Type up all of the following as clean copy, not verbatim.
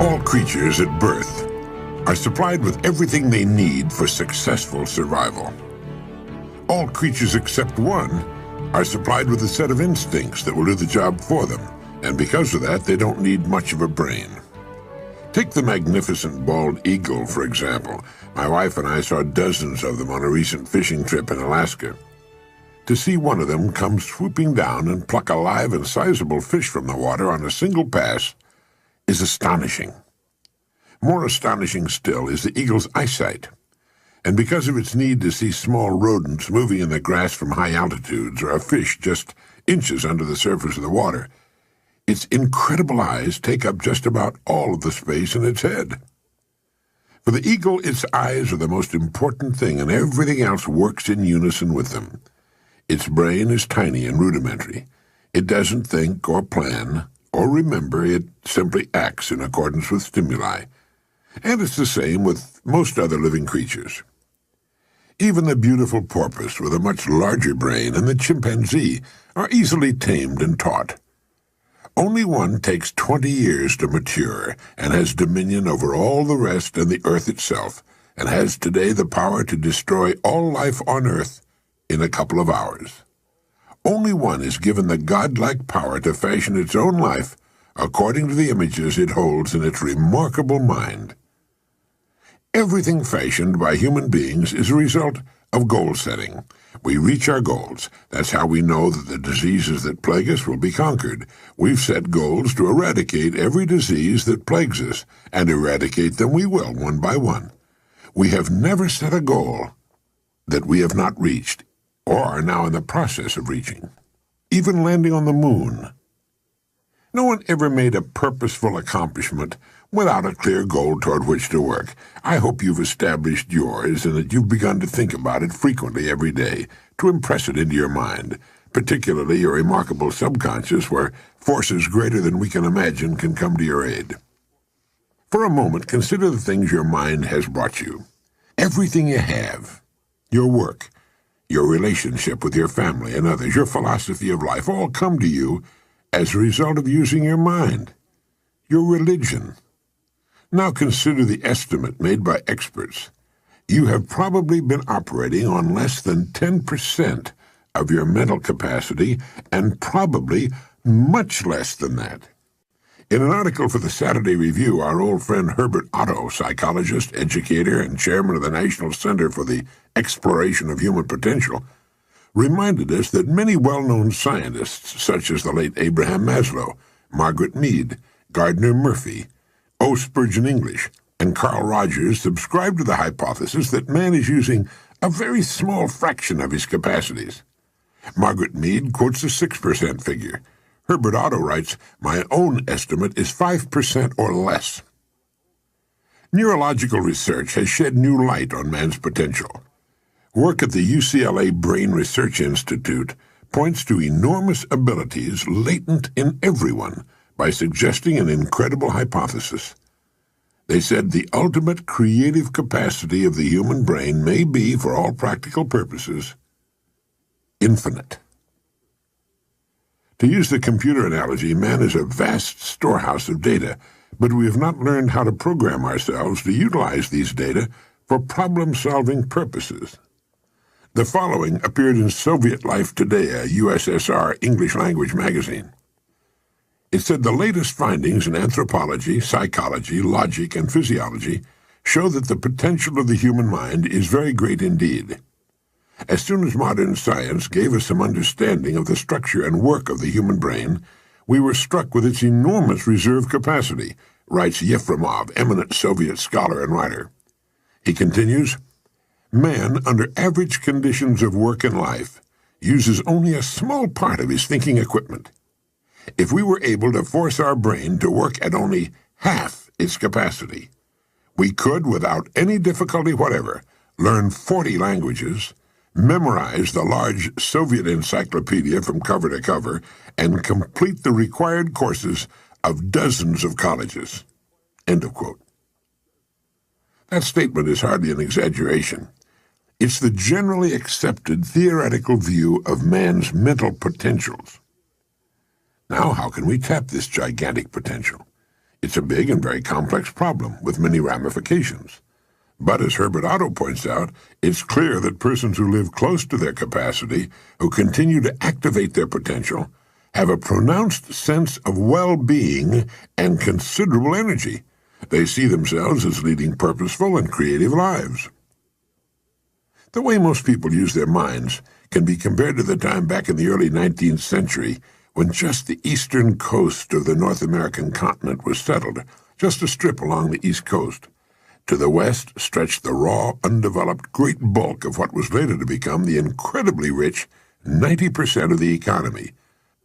All creatures at birth are supplied with everything they need for successful survival. All creatures except one are supplied with a set of instincts that will do the job for them, and because of that, they don't need much of a brain. Take the magnificent bald eagle, for example. My wife and I saw dozens of them on a recent fishing trip in Alaska. To see one of them come swooping down and pluck a live and sizable fish from the water on a single pass is astonishing. More astonishing still is the eagle's eyesight. And because of its need to see small rodents moving in the grass from high altitudes or a fish just inches under the surface of the water, its incredible eyes take up just about all of the space in its head. For the eagle, its eyes are the most important thing, and everything else works in unison with them. Its brain is tiny and rudimentary. It doesn't think or plan or remember. It simply acts in accordance with stimuli. And it's the same with most other living creatures. Even the beautiful porpoise with a much larger brain and the chimpanzee are easily tamed and taught. Only one takes 20 years to mature and has dominion over all the rest and the earth itself, and has today the power to destroy all life on earth in a couple of hours. Only one is given the godlike power to fashion its own life according to the images it holds in its remarkable mind. Everything fashioned by human beings is a result of goal setting. We reach our goals. That's how we know that the diseases that plague us will be conquered. We've set goals to eradicate every disease that plagues us, and eradicate them we will, one by one. We have never set a goal that we have not reached, or are now in the process of reaching. Even landing on the moon. No one ever made a purposeful accomplishment without a clear goal toward which to work. I hope you've established yours and that you've begun to think about it frequently every day, to impress it into your mind, particularly your remarkable subconscious, where forces greater than we can imagine can come to your aid. For a moment, consider the things your mind has brought you. Everything you have, your work, your relationship with your family and others, your philosophy of life, all come to you as a result of using your mind. Your religion. Now consider the estimate made by experts. You have probably been operating on less than 10% of your mental capacity, and probably much less than that. In an article for the Saturday Review, our old friend Herbert Otto, psychologist, educator, and chairman of the National Center for the Exploration of Human Potential, reminded us that many well-known scientists, such as the late Abraham Maslow, Margaret Mead, Gardner Murphy, O. Spurgeon English, and Carl Rogers, subscribe to the hypothesis that man is using a very small fraction of his capacities. Margaret Mead quotes a 6% figure. Herbert Otto writes, "My own estimate is 5% or less." Neurological research has shed new light on man's potential. Work at the UCLA Brain Research Institute points to enormous abilities latent in everyone by suggesting an incredible hypothesis. They said the ultimate creative capacity of the human brain may be, for all practical purposes, infinite. To use the computer analogy, man is a vast storehouse of data, but we have not learned how to program ourselves to utilize these data for problem-solving purposes. The following appeared in Soviet Life Today, a USSR English-language magazine. It said the latest findings in anthropology, psychology, logic, and physiology show that the potential of the human mind is very great indeed. As soon as modern science gave us some understanding of the structure and work of the human brain, we were struck with its enormous reserve capacity, writes Yefremov, eminent Soviet scholar and writer. He continues, "Man, under average conditions of work and life, uses only a small part of his thinking equipment. If we were able to force our brain to work at only half its capacity, we could, without any difficulty whatever, learn 40 languages, memorize the large Soviet encyclopedia from cover to cover, and complete the required courses of dozens of colleges." End of quote. That statement is hardly an exaggeration. It's the generally accepted theoretical view of man's mental potentials. Now, how can we tap this gigantic potential? It's a big and very complex problem with many ramifications. But as Herbert Otto points out, it's clear that persons who live close to their capacity, who continue to activate their potential, have a pronounced sense of well-being and considerable energy. They see themselves as leading purposeful and creative lives. The way most people use their minds can be compared to the time back in the early 19th century when just the eastern coast of the North American continent was settled, just a strip along the east coast. To the west stretched the raw, undeveloped great bulk of what was later to become the incredibly rich 90% of the economy.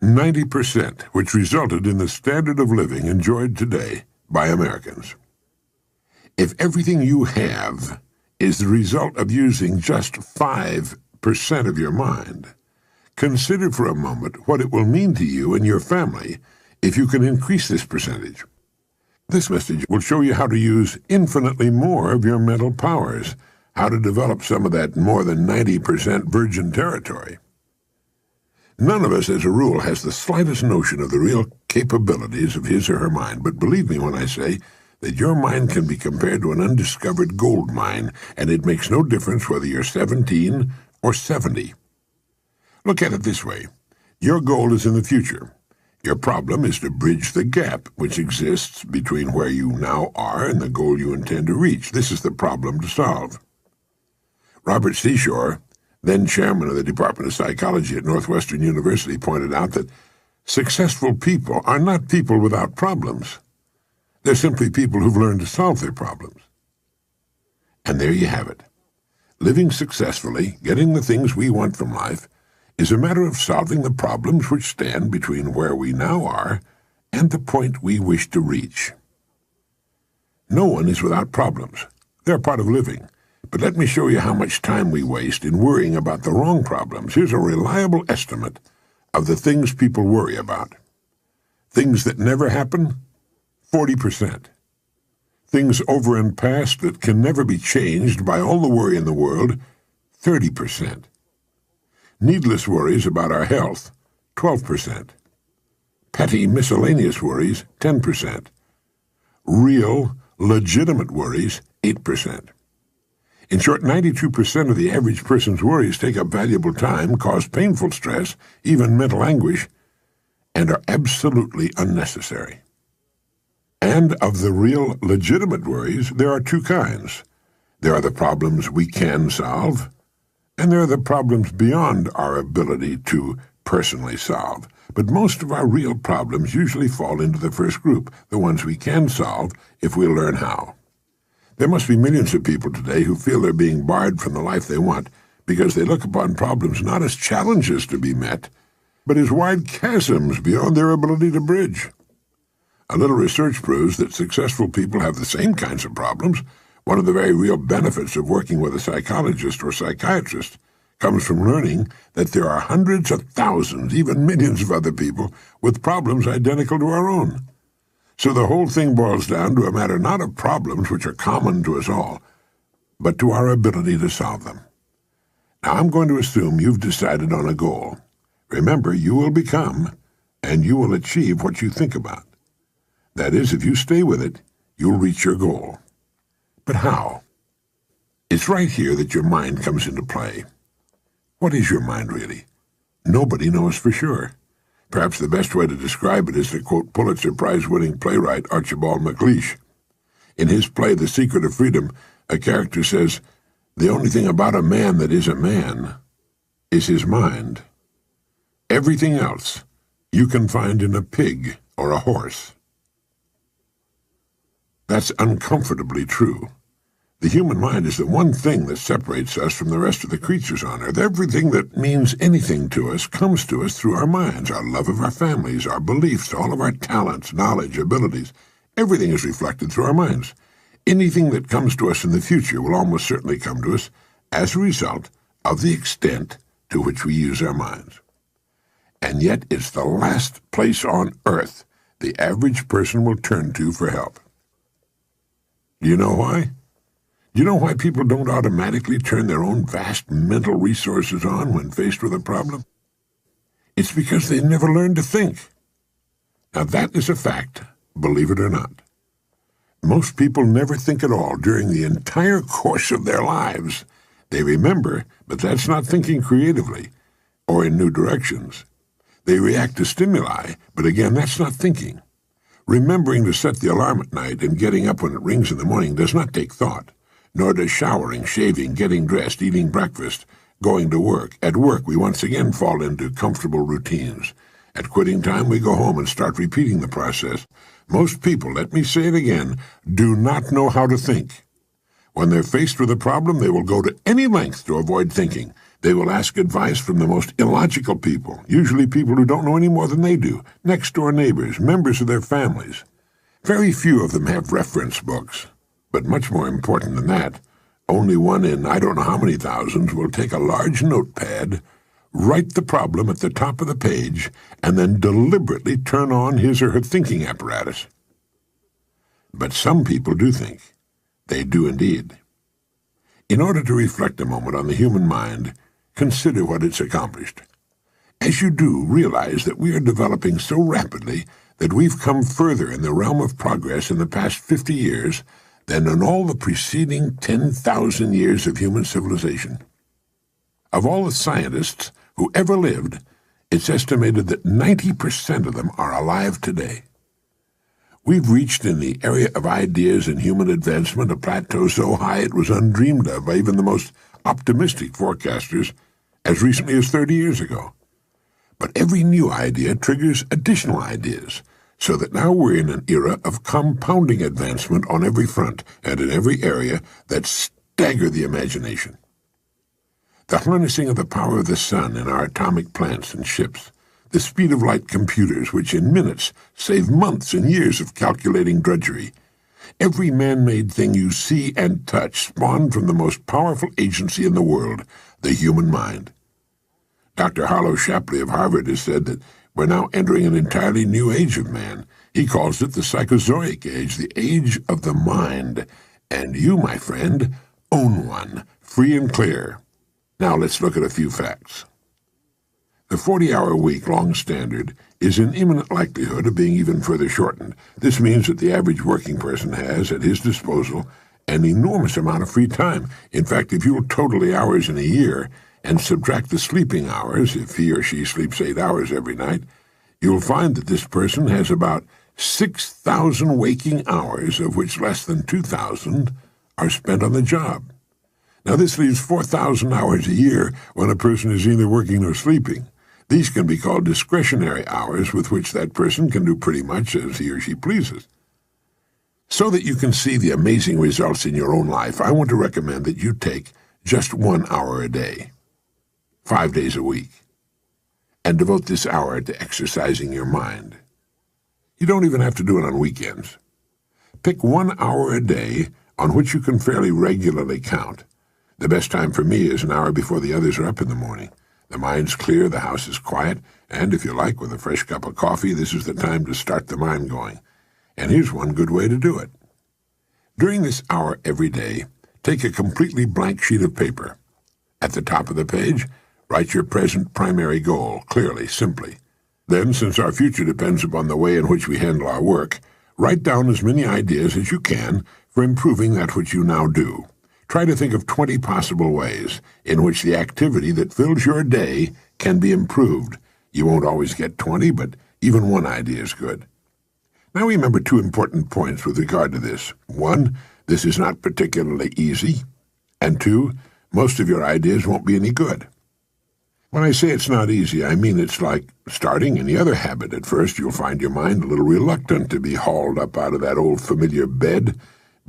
90%, which resulted in the standard of living enjoyed today by Americans. If everything you have is the result of using just 5% of your mind, consider for a moment what it will mean to you and your family if you can increase this percentage. This message will show you how to use infinitely more of your mental powers, how to develop some of that more than 90% virgin territory. None of us, as a rule, has the slightest notion of the real capabilities of his or her mind, but believe me when I say that your mind can be compared to an undiscovered gold mine, and it makes no difference whether you're 17 or 70. Look at it this way. Your goal is in the future. Your problem is to bridge the gap which exists between where you now are and the goal you intend to reach. This is the problem to solve. Robert Seashore, then chairman of the Department of Psychology at Northwestern University, pointed out that successful people are not people without problems. They're simply people who've learned to solve their problems. And there you have it. Living successfully, getting the things we want from life, is a matter of solving the problems which stand between where we now are and the point we wish to reach. No one is without problems. They're part of living. But let me show you how much time we waste in worrying about the wrong problems. Here's a reliable estimate of the things people worry about. Things that never happen, 40%. Things over and past that can never be changed by all the worry in the world, 30%. Needless worries about our health, 12%. Petty miscellaneous worries, 10%. Real, legitimate worries, 8%. In short, 92% of the average person's worries take up valuable time, cause painful stress, even mental anguish, and are absolutely unnecessary. And of the real, legitimate worries, there are two kinds. There are the problems we can solve, and there are the problems beyond our ability to personally solve. But most of our real problems usually fall into the first group, the ones we can solve if we learn how. There must be millions of people today who feel they're being barred from the life they want because they look upon problems not as challenges to be met, but as wide chasms beyond their ability to bridge. A little research proves that successful people have the same kinds of problems. One of the very real benefits of working with a psychologist or psychiatrist comes from learning that there are hundreds of thousands, even millions of other people with problems identical to our own. So the whole thing boils down to a matter not of problems which are common to us all, but to our ability to solve them. Now I'm going to assume you've decided on a goal. Remember, you will become and you will achieve what you think about. That is, if you stay with it, you'll reach your goal. But how? It's right here that your mind comes into play. What is your mind really? Nobody knows for sure. Perhaps the best way to describe it is to quote Pulitzer Prize-winning playwright Archibald MacLeish. In his play The Secret of Freedom, a character says, "The only thing about a man that is a man is his mind. Everything else you can find in a pig or a horse." That's uncomfortably true. The human mind is the one thing that separates us from the rest of the creatures on Earth. Everything that means anything to us comes to us through our minds, our love of our families, our beliefs, all of our talents, knowledge, abilities. Everything is reflected through our minds. Anything that comes to us in the future will almost certainly come to us as a result of the extent to which we use our minds. And yet it's the last place on Earth the average person will turn to for help. Do you know why? Do you know why people don't automatically turn their own vast mental resources on when faced with a problem? It's because they never learned to think. Now that is a fact, believe it or not. Most people never think at all during the entire course of their lives. They remember, but that's not thinking creatively or in new directions. They react to stimuli, but again, that's not thinking. Remembering to set the alarm at night and getting up when it rings in the morning does not take thought, nor does showering, shaving, getting dressed, eating breakfast, going to work. At work, we once again fall into comfortable routines. At quitting time, we go home and start repeating the process. Most people, let me say it again, do not know how to think. When they're faced with a problem, they will go to any length to avoid thinking. They will ask advice from the most illogical people, usually people who don't know any more than they do, next-door neighbors, members of their families. Very few of them have reference books. But much more important than that, only one in I don't know how many thousands will take a large notepad, write the problem at the top of the page, and then deliberately turn on his or her thinking apparatus. But some people do think. They do indeed. In order to reflect a moment on the human mind, consider what it's accomplished. As you do, realize that we are developing so rapidly that we've come further in the realm of progress in the past 50 years than in all the preceding 10,000 years of human civilization. Of all the scientists who ever lived, it's estimated that 90% of them are alive today. We've reached in the area of ideas and human advancement a plateau so high it was undreamed of by even the most optimistic forecasters as recently as 30 years ago. But every new idea triggers additional ideas, so that now we're in an era of compounding advancement on every front and in every area that stagger the imagination. The harnessing of the power of the sun in our atomic plants and ships, the speed of light computers which in minutes save months and years of calculating drudgery. Every man-made thing you see and touch spawned from the most powerful agency in the world, the human mind. Dr. Harlow Shapley of Harvard has said that we're now entering an entirely new age of man. He calls it the Psychozoic age, the age of the mind. And you, my friend, own one, free and clear. Now let's look at a few facts. The 40-hour week long standard is in imminent likelihood of being even further shortened. This means that the average working person has at his disposal an enormous amount of free time. In fact, if you'll total the hours in a year and subtract the sleeping hours, if he or she sleeps 8 hours every night, you'll find that this person has about 6,000 waking hours, of which less than 2,000 are spent on the job. Now, this leaves 4,000 hours a year when a person is either working or sleeping. These can be called discretionary hours with which that person can do pretty much as he or she pleases. So that you can see the amazing results in your own life, I want to recommend that you take just 1 hour a day, 5 days a week, and devote this hour to exercising your mind. You don't even have to do it on weekends. Pick 1 hour a day on which you can fairly regularly count. The best time for me is an hour before the others are up in the morning. The mind's clear, the house is quiet, and if you like, with a fresh cup of coffee, this is the time to start the mind going. And here's one good way to do it. During this hour every day, take a completely blank sheet of paper. At the top of the page, write your present primary goal, clearly, simply. Then, since our future depends upon the way in which we handle our work, write down as many ideas as you can for improving that which you now do. Try to think of 20 possible ways in which the activity that fills your day can be improved. You won't always get 20, but even one idea is good. Now remember 2 important points with regard to this. 1, this is not particularly easy. And 2, most of your ideas won't be any good. When I say it's not easy, I mean it's like starting any other habit. At first, you'll find your mind a little reluctant to be hauled up out of that old familiar bed.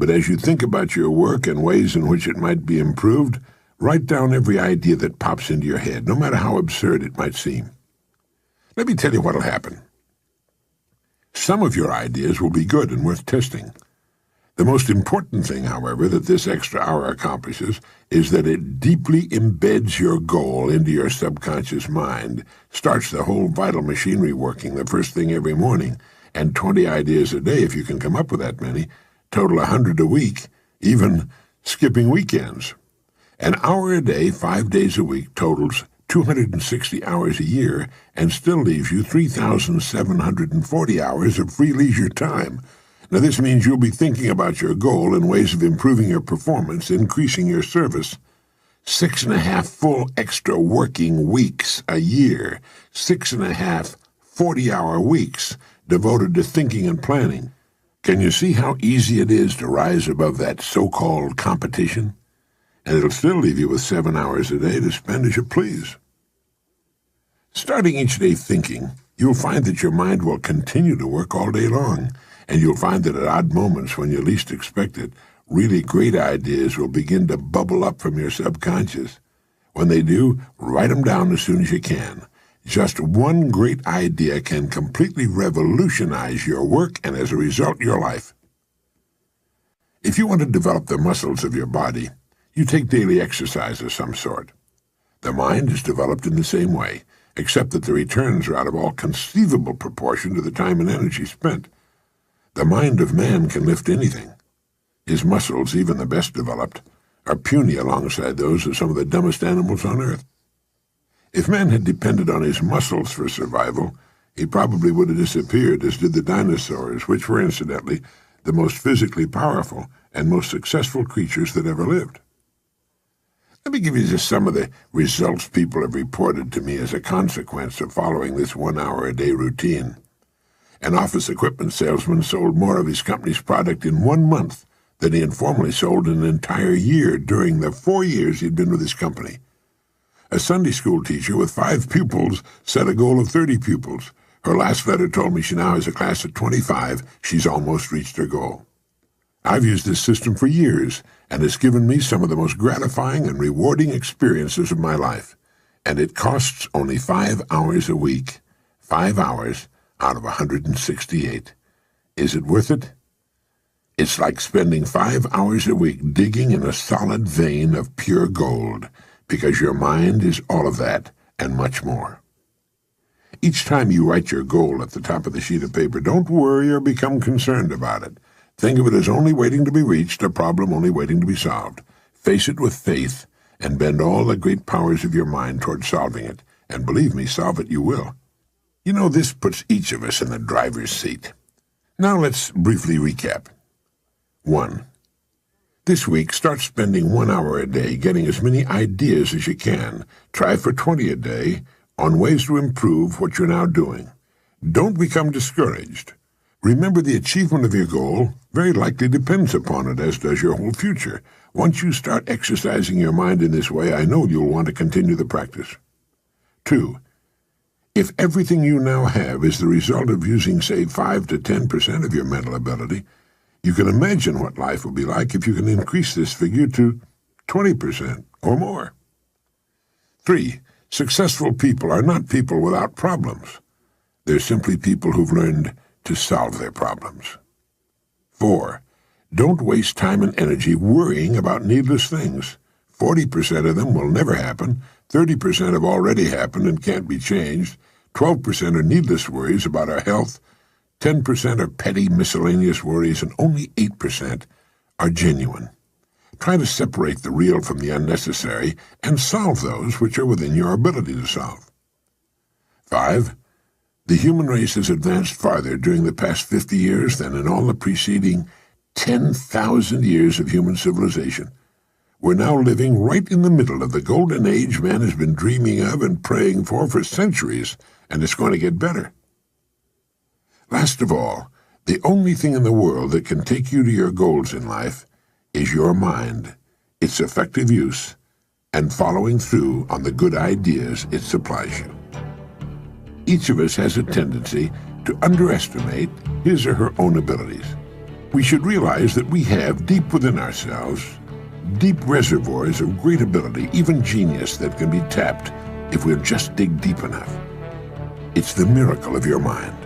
But as you think about your work and ways in which it might be improved, write down every idea that pops into your head, no matter how absurd it might seem. Let me tell you what'll happen. Some of your ideas will be good and worth testing. The most important thing, however, that this extra hour accomplishes is that it deeply embeds your goal into your subconscious mind, starts the whole vital machinery working the first thing every morning, and 20 ideas a day, if you can come up with that many, total 100 a week, even skipping weekends. An hour a day, 5 days a week, totals 260 hours a year and still leaves you 3,740 hours of free leisure time. Now, this means you'll be thinking about your goal and ways of improving your performance, increasing your service. 6.5 full extra working weeks a year, 6.5 40-hour weeks devoted to thinking and planning. Can you see how easy it is to rise above that so-called competition? And it'll still leave you with 7 hours a day to spend as you please. Starting each day thinking, you'll find that your mind will continue to work all day long, and you'll find that at odd moments when you least expect it, really great ideas will begin to bubble up from your subconscious. When they do, write them down as soon as you can. Just one great idea can completely revolutionize your work and, as a result, your life. If you want to develop the muscles of your body, you take daily exercise of some sort. The mind is developed in the same way, except that the returns are out of all conceivable proportion to the time and energy spent. The mind of man can lift anything. His muscles, even the best developed, are puny alongside those of some of the dumbest animals on earth. If man had depended on his muscles for survival, he probably would have disappeared, as did the dinosaurs, which were, incidentally, the most physically powerful and most successful creatures that ever lived. Let me give you just some of the results people have reported to me as a consequence of following this 1 hour a day routine. An office equipment salesman sold more of his company's product in 1 month than he had formerly sold in an entire year during the 4 years he'd been with his company. A Sunday school teacher with 5 pupils set a goal of 30 pupils. Her last letter told me she now has a class of 25. She's almost reached her goal. I've used this system for years, and it's given me some of the most gratifying and rewarding experiences of my life. And it costs only 5 hours a week. 5 hours out of 168. Is it worth it? It's like spending 5 hours a week digging in a solid vein of pure gold, because your mind is all of that and much more. Each time you write your goal at the top of the sheet of paper, don't worry or become concerned about it. Think of it as only waiting to be reached, a problem only waiting to be solved. Face it with faith and bend all the great powers of your mind toward solving it. And believe me, solve it you will. You know, this puts each of us in the driver's seat. Now let's briefly recap. 1. This week, start spending 1 hour a day getting as many ideas as you can. Try for 20 a day on ways to improve what you're now doing. Don't become discouraged. Remember, the achievement of your goal very likely depends upon it, as does your whole future. Once you start exercising your mind in this way, I know you'll want to continue the practice. 2. If everything you now have is the result of using, say, 5 to 10% of your mental ability, you can imagine what life will be like if you can increase this figure to 20% or more. 3. Successful people are not people without problems. They're simply people who've learned to solve their problems. 4. Don't waste time and energy worrying about needless things. 40% of them will never happen, 30% have already happened and can't be changed, 12% are needless worries about our health, 10% are petty miscellaneous worries, and only 8% are genuine. Try to separate the real from the unnecessary and solve those which are within your ability to solve. 5. The human race has advanced farther during the past 50 years than in all the preceding 10,000 years of human civilization. We're now living right in the middle of the golden age man has been dreaming of and praying for centuries, and it's going to get better. Last of all, the only thing in the world that can take you to your goals in life is your mind, its effective use, and following through on the good ideas it supplies you. Each of us has a tendency to underestimate his or her own abilities. We should realize that we have, deep within ourselves, deep reservoirs of great ability, even genius, that can be tapped if we'll just dig deep enough. It's the miracle of your mind.